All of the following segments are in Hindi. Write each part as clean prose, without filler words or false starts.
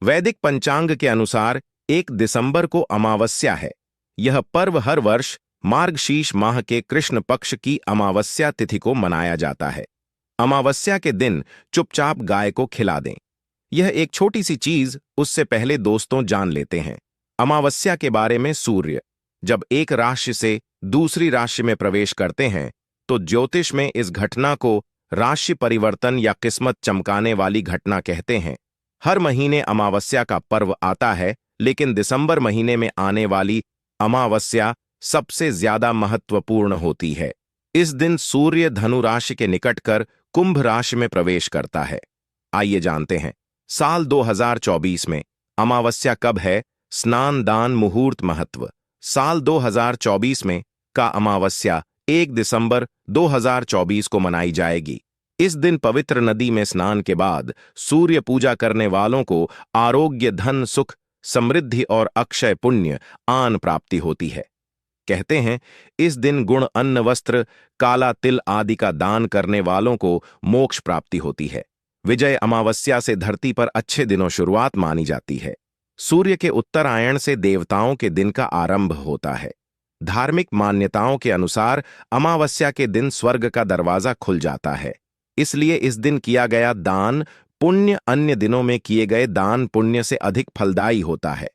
वैदिक पंचांग के अनुसार 1 दिसंबर को अमावस्या है। यह पर्व हर वर्ष मार्गशीर्ष माह के कृष्ण पक्ष की अमावस्या तिथि को मनाया जाता है। अमावस्या के दिन चुपचाप गाय को खिला दें। यह एक छोटी सी चीज, उससे पहले दोस्तों जान लेते हैं अमावस्या के बारे में। सूर्य जब एक राशि से दूसरी राशि में प्रवेश करते हैं तो ज्योतिष में इस घटना को राशि परिवर्तन या किस्मत चमकाने वाली घटना कहते हैं। हर महीने अमावस्या का पर्व आता है, लेकिन दिसंबर महीने में आने वाली अमावस्या सबसे ज्यादा महत्वपूर्ण होती है। इस दिन सूर्य धनु राशि के निकट कर कुंभ राशि में प्रवेश करता है। आइए जानते हैं साल 2024 में अमावस्या कब है। स्नान दान मुहूर्त महत्व। साल 2024 में का अमावस्या 1 दिसंबर 2024 को मनाई जाएगी। इस दिन पवित्र नदी में स्नान के बाद सूर्य पूजा करने वालों को आरोग्य, धन, सुख, समृद्धि और अक्षय पुण्य आन प्राप्ति होती है। कहते हैं इस दिन गुण, अन्न, वस्त्र, काला तिल आदि का दान करने वालों को मोक्ष प्राप्ति होती है। विजय अमावस्या से धरती पर अच्छे दिनों शुरुआत मानी जाती है। सूर्य के उत्तरायण से देवताओं के दिन का आरंभ होता है। धार्मिक मान्यताओं के अनुसार अमावस्या के दिन स्वर्ग का दरवाजा खुल जाता है, इसलिए इस दिन किया गया दान पुण्य अन्य दिनों में किए गए दान पुण्य से अधिक फलदायी होता है।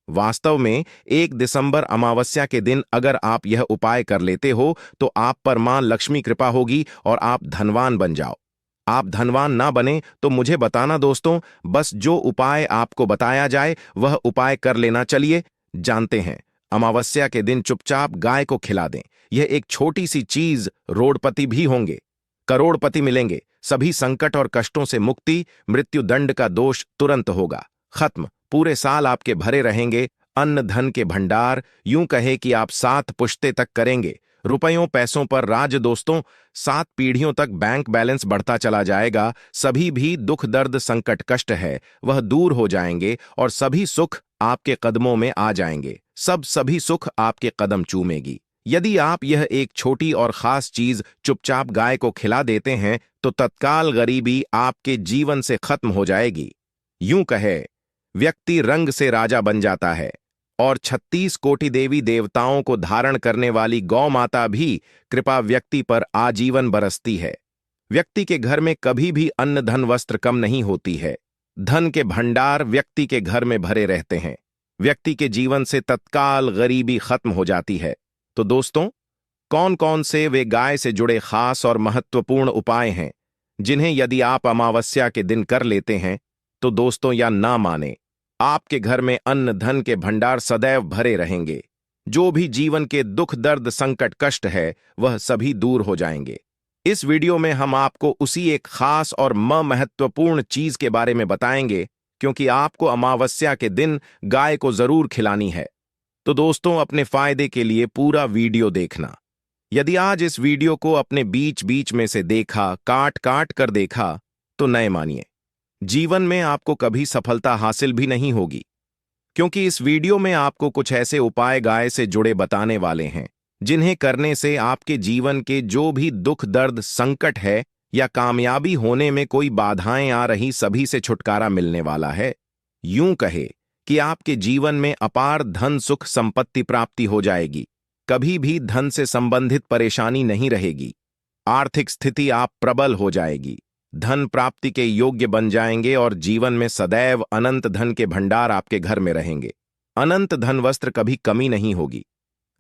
वास्तव में 1 दिसंबर अमावस्या के दिन अगर आप यह उपाय कर लेते हो तो आप पर मां लक्ष्मी कृपा होगी और आप धनवान बन जाओ। आप धनवान ना बने तो मुझे बताना दोस्तों, बस जो उपाय आपको बताया जाए वह उपाय कर लेना। चलिए जानते हैं। अमावस्या के दिन चुपचाप गाय को खिला दें। यह एक छोटी सी चीज, रोडपति भी होंगे, करोड़पति मिलेंगे, सभी संकट और कष्टों से मुक्ति, मृत्यु दंड का दोष तुरंत होगा खत्म। पूरे साल आपके भरे रहेंगे अन्न धन के भंडार। यूं कहे कि आप 7 पुश्ते तक करेंगे रुपयों पैसों पर राज दोस्तों। 7 पीढ़ियों तक बैंक बैलेंस बढ़ता चला जाएगा। सभी भी दुख, दर्द, संकट, कष्ट है वह दूर हो जाएंगे और सभी सुख आपके कदमों में आ जाएंगे। सभी सुख आपके कदम चूमेगी। यदि आप यह एक छोटी और खास चीज चुपचाप गाय को खिला देते हैं तो तत्काल गरीबी आपके जीवन से खत्म हो जाएगी। यूं कहे व्यक्ति रंग से राजा बन जाता है और 36 कोटि देवी देवताओं को धारण करने वाली गौ माता भी कृपा व्यक्ति पर आजीवन बरसती है। व्यक्ति के घर में कभी भी अन्न, धन, वस्त्र कम नहीं होती है। धन के भंडार व्यक्ति के घर में भरे रहते हैं। व्यक्ति के जीवन से तत्काल गरीबी खत्म हो जाती है। तो दोस्तों, कौन कौन से वे गाय से जुड़े खास और महत्वपूर्ण उपाय हैं जिन्हें यदि आप अमावस्या के दिन कर लेते हैं तो दोस्तों या ना माने, आपके घर में अन्न धन के भंडार सदैव भरे रहेंगे। जो भी जीवन के दुख, दर्द, संकट, कष्ट है वह सभी दूर हो जाएंगे। इस वीडियो में हम आपको उसी एक खास और महत्वपूर्ण चीज के बारे में बताएंगे, क्योंकि आपको अमावस्या के दिन गाय को जरूर खिलानी है। तो दोस्तों, अपने फायदे के लिए पूरा वीडियो देखना। यदि आज इस वीडियो को अपने बीच बीच में से देखा, काट काट कर देखा, तो नए मानिए जीवन में आपको कभी सफलता हासिल भी नहीं होगी, क्योंकि इस वीडियो में आपको कुछ ऐसे उपाय गाय से जुड़े बताने वाले हैं जिन्हें करने से आपके जीवन के जो भी दुख, दर्द, संकट है या कामयाबी होने में कोई बाधाएं आ रही, सभी से छुटकारा मिलने वाला है। यूं कहे कि आपके जीवन में अपार धन, सुख, संपत्ति प्राप्ति हो जाएगी। कभी भी धन से संबंधित परेशानी नहीं रहेगी। आर्थिक स्थिति आप प्रबल हो जाएगी। धन प्राप्ति के योग्य बन जाएंगे और जीवन में सदैव अनंत धन के भंडार आपके घर में रहेंगे। अनंत धन, वस्त्र, कभी कमी नहीं होगी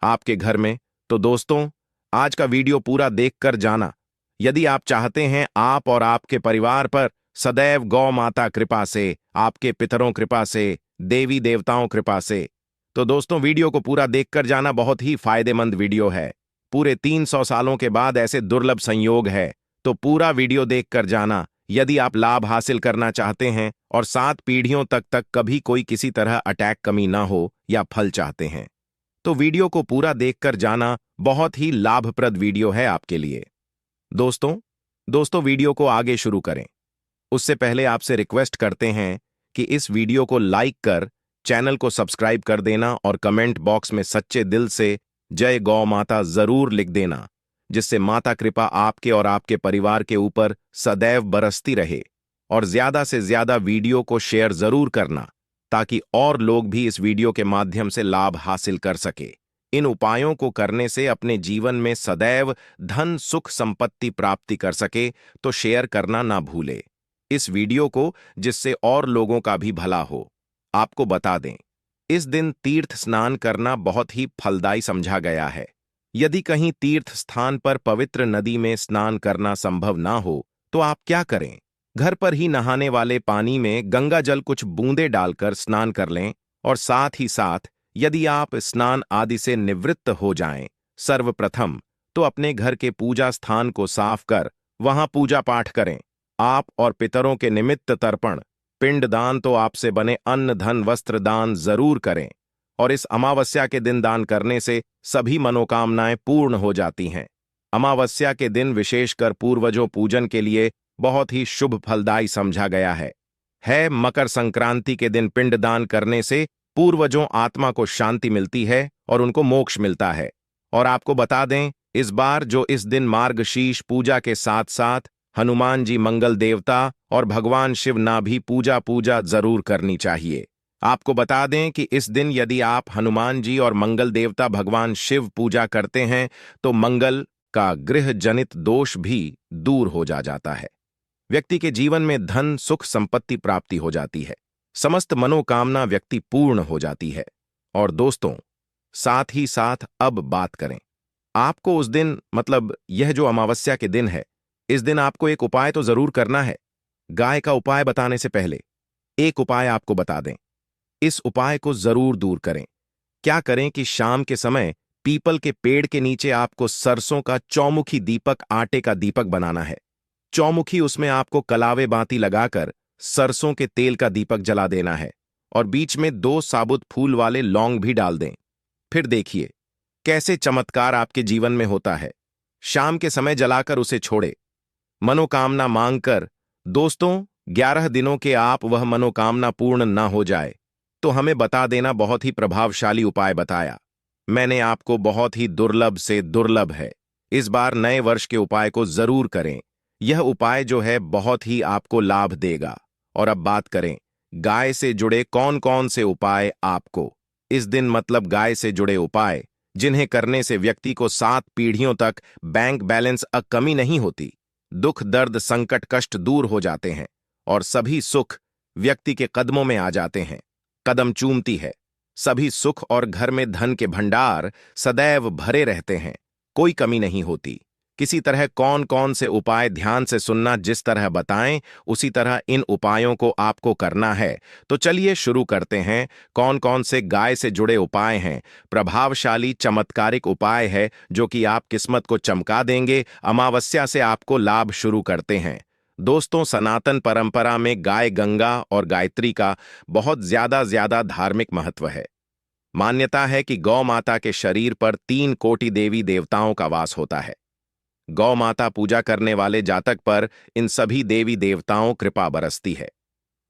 आपके घर में। तो दोस्तों, आज का वीडियो पूरा देखकर जाना। यदि आप चाहते हैं आप और आपके परिवार पर सदैव गौ माता कृपा से, आपके पितरों कृपा से, देवी देवताओं कृपा से, तो दोस्तों वीडियो को पूरा देखकर जाना। बहुत ही फायदेमंद वीडियो है। पूरे 300 सालों के बाद ऐसे दुर्लभ संयोग है, तो पूरा वीडियो देखकर जाना यदि आप लाभ हासिल करना चाहते हैं और 7 पीढ़ियों तक कभी कोई किसी तरह अटैक कमी ना हो या फल चाहते हैं, तो वीडियो को पूरा देखकर जाना। बहुत ही लाभप्रद वीडियो है आपके लिए। दोस्तों वीडियो को आगे शुरू करें उससे पहले आपसे रिक्वेस्ट करते हैं कि इस वीडियो को लाइक कर चैनल को सब्सक्राइब कर देना और कमेंट बॉक्स में सच्चे दिल से जय गौ माता जरूर लिख देना, जिससे माता कृपा आपके और आपके परिवार के ऊपर सदैव बरसती रहे और ज्यादा से ज्यादा वीडियो को शेयर जरूर करना ताकि और लोग भी इस वीडियो के माध्यम से लाभ हासिल कर सके। इन उपायों को करने से अपने जीवन में सदैव धन सुख संपत्ति प्राप्ति कर सके तो शेयर करना ना भूले इस वीडियो को, जिससे और लोगों का भी भला हो। आपको बता दें, इस दिन तीर्थ स्नान करना बहुत ही फलदायी समझा गया है। यदि कहीं तीर्थ स्थान पर पवित्र नदी में स्नान करना संभव ना हो तो आप क्या करें, घर पर ही नहाने वाले पानी में गंगा जल कुछ बूंदे डालकर स्नान कर लें। और साथ ही साथ यदि आप स्नान आदि से निवृत्त हो जाएं, सर्वप्रथम तो अपने घर के पूजा स्थान को साफ कर वहां पूजा पाठ करें। आप और पितरों के निमित्त तर्पण पिंडदान तो आपसे बने अन्न धन वस्त्र दान जरूर करें। और इस अमावस्या के दिन दान करने से सभी मनोकामनाएं पूर्ण हो जाती हैं। अमावस्या के दिन विशेषकर पूर्वजों पूजन के लिए बहुत ही शुभ फलदायी समझा गया है। मकर संक्रांति के दिन पिंडदान करने से पूर्वजों आत्मा को शांति मिलती है और उनको मोक्ष मिलता है। और आपको बता दें, इस बार जो इस दिन मार्गशीर्ष पूजा के साथ साथ हनुमान जी मंगल देवता और भगवान शिव ना भी पूजा जरूर करनी चाहिए। आपको बता दें कि इस दिन यदि आप हनुमान जी और मंगल देवता भगवान शिव पूजा करते हैं तो मंगल का गृह जनित दोष भी दूर हो जाता है। व्यक्ति के जीवन में धन सुख संपत्ति प्राप्ति हो जाती है, समस्त मनोकामना व्यक्ति पूर्ण हो जाती है। और दोस्तों, साथ ही साथ अब बात करें, आपको उस दिन मतलब यह जो अमावस्या के दिन है, इस दिन आपको एक उपाय तो जरूर करना है। गाय का उपाय बताने से पहले एक उपाय आपको बता दें, इस उपाय को जरूर दूर करें। क्या करें कि शाम के समय पीपल के पेड़ के नीचे आपको सरसों का चौमुखी दीपक आटे का दीपक बनाना है। चौमुखी उसमें आपको कलावे बाती लगाकर सरसों के तेल का दीपक जला देना है और बीच में 2 साबुत फूल वाले लौंग भी डाल दें। फिर देखिए कैसे चमत्कार आपके जीवन में होता है। शाम के समय जलाकर उसे छोड़े, मनोकामना मांगकर। दोस्तों, 11 दिनों के आप वह मनोकामना पूर्ण ना हो जाए तो हमें बता देना। बहुत ही प्रभावशाली उपाय बताया मैंने आपको, बहुत ही दुर्लभ से दुर्लभ है। इस बार नए वर्ष के उपाय को जरूर करें। यह उपाय जो है बहुत ही आपको लाभ देगा। और अब बात करें गाय से जुड़े कौन कौन से उपाय आपको इस दिन मतलब गाय से जुड़े उपाय जिन्हें करने से व्यक्ति को 7 पीढ़ियों तक बैंक बैलेंस कमी नहीं होती, दुख दर्द संकट कष्ट दूर हो जाते हैं और सभी सुख व्यक्ति के कदमों में आ जाते हैं, कदम चूमती है। सभी सुख और घर में धन के भंडार सदैव भरे रहते हैं, कोई कमी नहीं होती। किसी तरह कौन कौन से उपाय ध्यान से सुनना, जिस तरह बताएं उसी तरह इन उपायों को आपको करना है। तो चलिए शुरू करते हैं। कौन कौन से गाय से जुड़े उपाय हैं, प्रभावशाली चमत्कारिक उपाय है जो कि आप किस्मत को चमका देंगे। अमावस्या से आपको लाभ शुरू करते हैं। दोस्तों, सनातन परंपरा में गाय गंगा और गायत्री का बहुत ज्यादा धार्मिक महत्व है। मान्यता है कि गौ माता के शरीर पर 3 कोटि देवी देवताओं का वास होता है। गौ माता पूजा करने वाले जातक पर इन सभी देवी देवताओं कृपा बरसती है।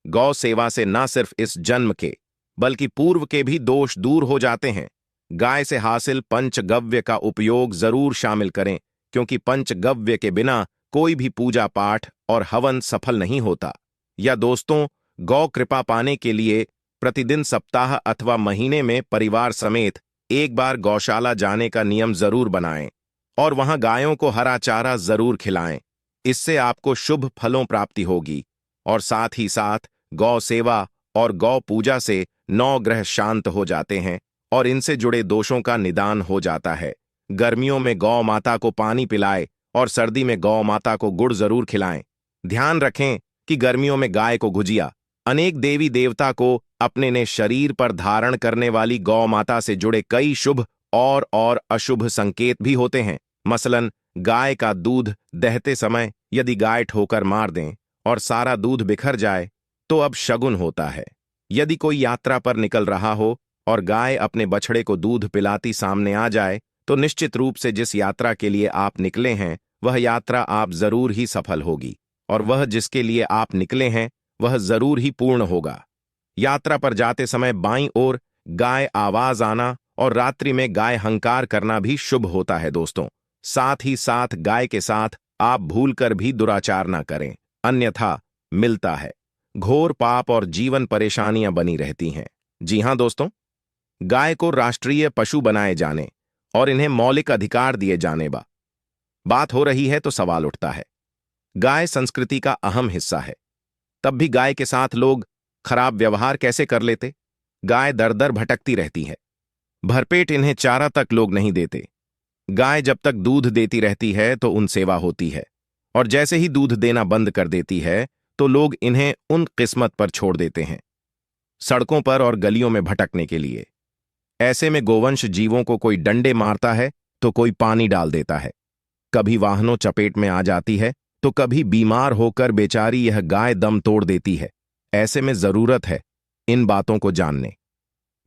गौ सेवा से न सिर्फ इस जन्म के बल्कि पूर्व के भी दोष दूर हो जाते हैं। गाय से हासिल पंचगव्य का उपयोग जरूर शामिल करें, क्योंकि पंचगव्य के बिना कोई भी पूजा पाठ और हवन सफल नहीं होता। या दोस्तों, गौ कृपा पाने के लिए प्रतिदिन सप्ताह अथवा महीने में परिवार समेत एक बार गौशाला जाने का नियम जरूर बनाएं और वहां गायों को हरा चारा जरूर खिलाएं। इससे आपको शुभ फलों प्राप्ति होगी। और साथ ही साथ गौ सेवा और गौ पूजा से 9 ग्रह शांत हो जाते हैं और इनसे जुड़े दोषों का निदान हो जाता है। गर्मियों में गौ माता को पानी पिलाएं और सर्दी में गौ माता को गुड़ जरूर खिलाएं। ध्यान रखें कि गर्मियों में गाय को गुजिया। अनेक देवी देवता को अपने ने शरीर पर धारण करने वाली गौ माता से जुड़े कई शुभ और अशुभ संकेत भी होते हैं। मसलन गाय का दूध दहते समय यदि गाय ठोकर मार दें और सारा दूध बिखर जाए तो अब शगुन होता है। यदि कोई यात्रा पर निकल रहा हो और गाय अपने बछड़े को दूध पिलाती सामने आ जाए तो निश्चित रूप से जिस यात्रा के लिए आप निकले हैं वह यात्रा आप जरूर ही सफल होगी और वह जिसके लिए आप निकले हैं वह जरूर ही पूर्ण होगा। यात्रा पर जाते समय बाईं ओर गाय आवाज आना और रात्रि में गाय हंकार करना भी शुभ होता है। दोस्तों, साथ ही साथ गाय के साथ आप भूलकर भी दुराचार ना करें, अन्यथा मिलता है। घोर पाप और जीवन परेशानियां बनी रहती हैं। जी हां दोस्तों, गाय को राष्ट्रीय पशु बनाए जाने और इन्हें मौलिक अधिकार दिए जाने बात हो रही है तो सवाल उठता है, गाय संस्कृति का अहम हिस्सा है, तब भी गाय के साथ लोग खराब व्यवहार कैसे कर लेते? गाय दर दर भटकती रहती है, भरपेट इन्हें चारा तक लोग नहीं देते। गाय जब तक दूध देती रहती है तो उन सेवा होती है, और जैसे ही दूध देना बंद कर देती है तो लोग इन्हें उन किस्मत पर छोड़ देते हैं, सड़कों पर और गलियों में भटकने के लिए। ऐसे में गोवंश जीवों को कोई डंडे मारता है तो कोई पानी डाल देता है, कभी वाहनों चपेट में आ जाती है तो कभी बीमार होकर बेचारी यह गाय दम तोड़ देती है। ऐसे में जरूरत है इन बातों को जानने।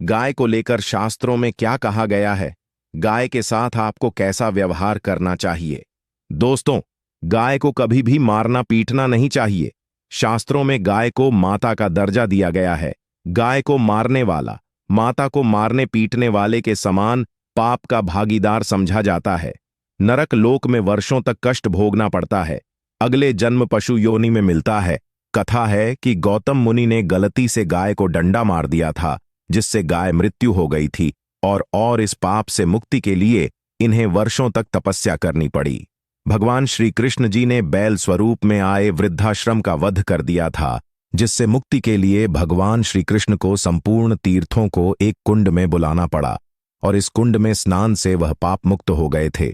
गाय को लेकर शास्त्रों में क्या कहा गया है? गाय के साथ आपको कैसा व्यवहार करना चाहिए? दोस्तों, गाय को कभी भी मारना पीटना नहीं चाहिए। शास्त्रों में गाय को माता का दर्जा दिया गया है। गाय को मारने वाला माता को मारने पीटने वाले के समान पाप का भागीदार समझा जाता है। नरक लोक में वर्षों तक कष्ट भोगना पड़ता है, अगले जन्म पशु योनि में मिलता है। कथा है कि गौतम मुनि ने गलती से गाय को डंडा मार दिया था, जिससे गाय मृत्यु हो गई थी, और इस पाप से मुक्ति के लिए इन्हें वर्षों तक तपस्या करनी पड़ी। भगवान श्री कृष्ण जी ने बैल स्वरूप में आए वृद्धाश्रम का वध कर दिया था, जिससे मुक्ति के लिए भगवान श्री कृष्ण को संपूर्ण तीर्थों को एक कुंड में बुलाना पड़ा, और इस कुंड में स्नान से वह पाप मुक्त हो गए थे।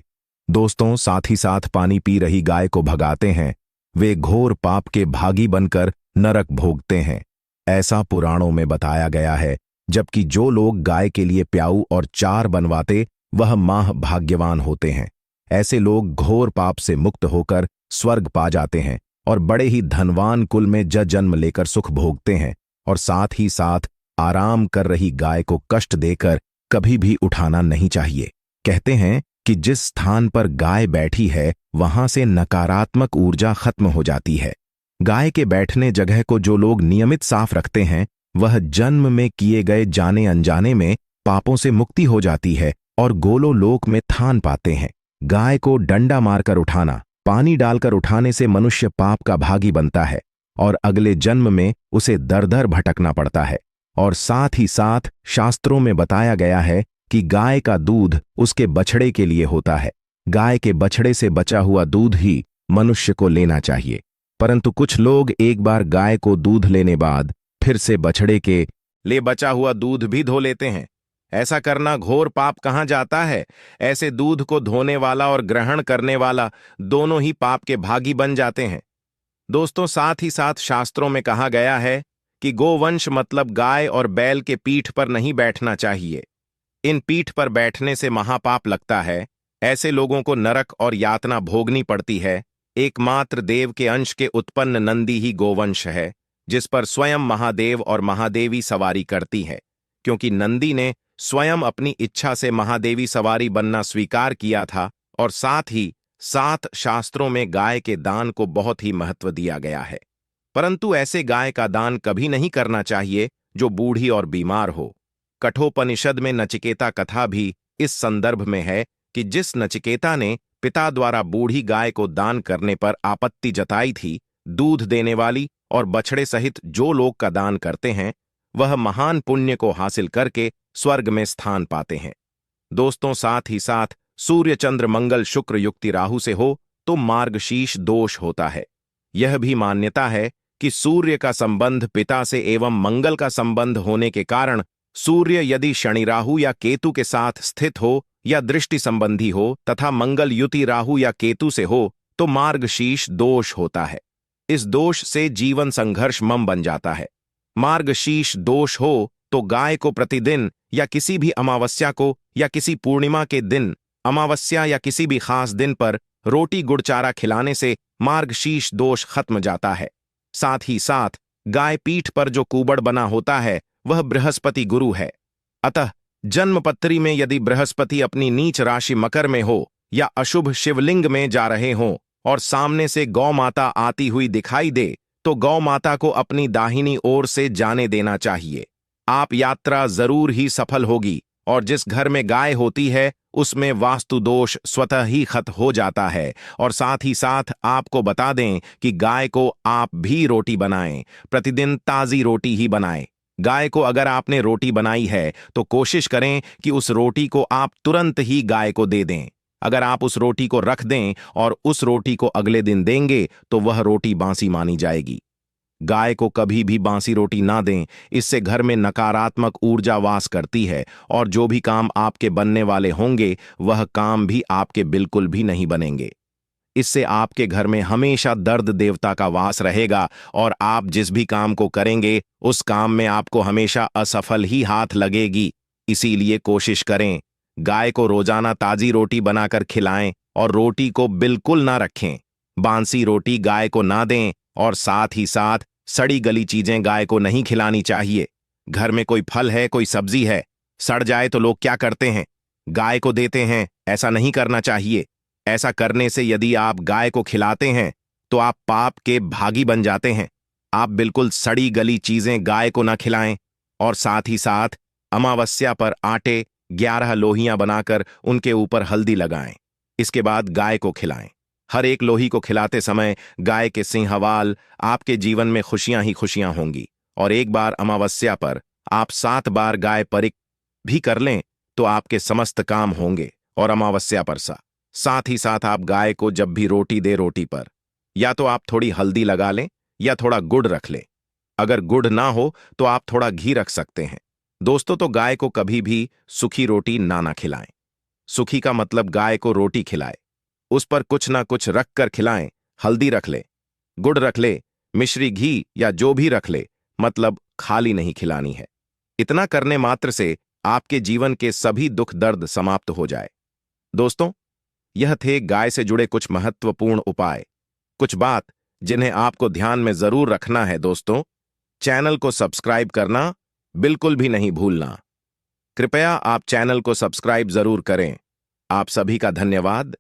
दोस्तों, साथ ही साथ पानी पी रही गाय को भगाते हैं, वे घोर पाप के भागी बनकर नरक भोगते हैं। ऐसा पुराणों में बताया गया है, जबकि जो लोग गाय के लिए प्याऊ और चार बनवाते वह माह भाग्यवान होते हैं। ऐसे लोग घोर पाप से मुक्त होकर स्वर्ग पा जाते हैं और बड़े ही धनवान कुल में जन्म लेकर सुख भोगते हैं, और साथ ही साथ आराम कर रही गाय को कष्ट देकर कभी भी उठाना नहीं चाहिए। कहते हैं कि जिस स्थान पर गाय बैठी है वहां से नकारात्मक ऊर्जा खत्म हो जाती है। गाय के बैठने जगह को जो लोग नियमित साफ रखते हैं, वह जन्म में किए गए जाने अनजाने में पापों से मुक्ति हो जाती है और गोलो लोक में थान पाते हैं। गाय को डंडा मारकर उठाना, पानी डालकर उठाने से मनुष्य पाप का भागी बनता है और अगले जन्म में उसे दर दर भटकना पड़ता है। और साथ ही साथ शास्त्रों में बताया गया है कि गाय का दूध उसके बछड़े के लिए होता है। गाय के बछड़े से बचा हुआ दूध ही मनुष्य को लेना चाहिए, परंतु कुछ लोग एक बार गाय को दूध लेने बाद फिर से बछड़े के ले बचा हुआ दूध भी धो लेते हैं। ऐसा करना घोर पाप कहाँ जाता है? ऐसे दूध को धोने वाला और ग्रहण करने वाला दोनों ही पाप के भागी बन जाते हैं। दोस्तों, साथ ही साथ शास्त्रों में कहा गया है कि गोवंश मतलब गाय और बैल के पीठ पर नहीं बैठना चाहिए। इन पीठ पर बैठने से महापाप लगता है। ऐसे लोगों को नरक और यातना भोगनी पड़ती है। एकमात्र देव के अंश के उत्पन्न नंदी ही गोवंश है, जिस पर स्वयं महादेव और महादेवी सवारी करती है, क्योंकि नंदी ने स्वयं अपनी इच्छा से महादेवी सवारी बनना स्वीकार किया था। और साथ ही साथ शास्त्रों में गाय के दान को बहुत ही महत्व दिया गया है, परंतु ऐसे गाय का दान कभी नहीं करना चाहिए जो बूढ़ी और बीमार हो। कठोपनिषद में नचिकेता कथा भी इस संदर्भ में है कि जिस नचिकेता ने पिता द्वारा बूढ़ी गाय को दान करने पर आपत्ति जताई थी, दूध देने वाली और बछड़े सहित जो लोग का दान करते हैं वह महान पुण्य को हासिल करके स्वर्ग में स्थान पाते हैं। दोस्तों, साथ ही साथ सूर्य चंद्र मंगल शुक्र युक्ति राहु से हो तो मार्गशीर्ष दोष होता है। यह भी मान्यता है कि सूर्य का संबंध पिता से एवं मंगल का संबंध होने के कारण सूर्य यदि शनि राहु या केतु के साथ स्थित हो या दृष्टि संबंधी हो तथा मंगल युति राहु या केतु से हो तो मार्गशीर्ष दोष होता है। इस दोष से जीवन संघर्ष मम बन जाता है। मार्गशीर्ष दोष हो तो गाय को प्रतिदिन या किसी भी अमावस्या को या किसी पूर्णिमा के दिन, अमावस्या या किसी भी खास दिन पर रोटी गुड़ चारा खिलाने से मार्गशीर्ष दोष खत्म जाता है। साथ ही साथ गाय पीठ पर जो कुबड़ बना होता है वह बृहस्पति गुरु है। अतः जन्मपत्री में यदि बृहस्पति अपनी नीच राशि मकर में हो या अशुभ शिवलिंग में जा रहे हों और सामने से गौ माता आती हुई दिखाई दे तो गौ माता को अपनी दाहिनी ओर से जाने देना चाहिए। आप यात्रा जरूर ही सफल होगी और जिस घर में गाय होती है उसमें वास्तु दोष स्वतः ही खत्म हो जाता है। और साथ ही साथ आपको बता दें कि गाय को आप भी रोटी बनाएं, प्रतिदिन ताज़ी रोटी ही बनाएं। गाय को अगर आपने रोटी बनाई है तो कोशिश करें कि उस रोटी को आप तुरंत ही गाय को दे दें। अगर आप उस रोटी को रख दें और उस रोटी को अगले दिन देंगे तो वह रोटी बासी मानी जाएगी। गाय को कभी भी बासी रोटी ना दें, इससे घर में नकारात्मक ऊर्जा वास करती है और जो भी काम आपके बनने वाले होंगे वह काम भी आपके बिल्कुल भी नहीं बनेंगे। इससे आपके घर में हमेशा दर्द देवता का वास रहेगा और आप जिस भी काम को करेंगे उस काम में आपको हमेशा असफल ही हाथ लगेगी। इसीलिए कोशिश करें गाय को रोजाना ताजी रोटी बनाकर खिलाएं और रोटी को बिल्कुल ना रखें। बासी रोटी गाय को ना दें और साथ ही साथ सड़ी गली चीजें गाय को नहीं खिलानी चाहिए। घर में कोई फल है, कोई सब्जी है, सड़ जाए तो लोग क्या करते हैं? गाय को देते हैं। ऐसा नहीं करना चाहिए। ऐसा करने से यदि आप गाय को खिलाते हैं तो आप पाप के भागी बन जाते हैं। आप बिल्कुल सड़ी गली चीजें गाय को ना खिलाएं। और साथ ही साथ अमावस्या पर आटे 11 लोहियां बनाकर उनके ऊपर हल्दी लगाएं। इसके बाद गाय को खिलाएं। हर एक लोही को खिलाते समय गाय के सिंहवाल आपके जीवन में खुशियां ही खुशियां होंगी। और एक बार अमावस्या पर आप 7 बार गाय परिक भी कर लें तो आपके समस्त काम होंगे। और अमावस्या पर साथ ही साथ आप गाय को जब भी रोटी दे, रोटी पर या तो आप थोड़ी हल्दी लगा लें या थोड़ा गुड़ रख लें। अगर गुड़ ना हो तो आप थोड़ा घी रख सकते हैं। दोस्तों, तो गाय को कभी भी सूखी रोटी ना खिलाएं। सूखी का मतलब गाय को रोटी खिलाए, उस पर कुछ ना कुछ रख कर खिलाएं। हल्दी रख ले, गुड़ रख ले, मिश्री घी या जो भी रख ले, मतलब खाली नहीं खिलानी है। इतना करने मात्र से आपके जीवन के सभी दुख दर्द समाप्त हो जाए। दोस्तों, यह थे गाय से जुड़े कुछ महत्वपूर्ण उपाय, कुछ बात जिन्हें आपको ध्यान में जरूर रखना है। दोस्तों, चैनल को सब्सक्राइब करना बिल्कुल भी नहीं भूलना। कृपया आप चैनल को सब्सक्राइब जरूर करें। आप सभी का धन्यवाद।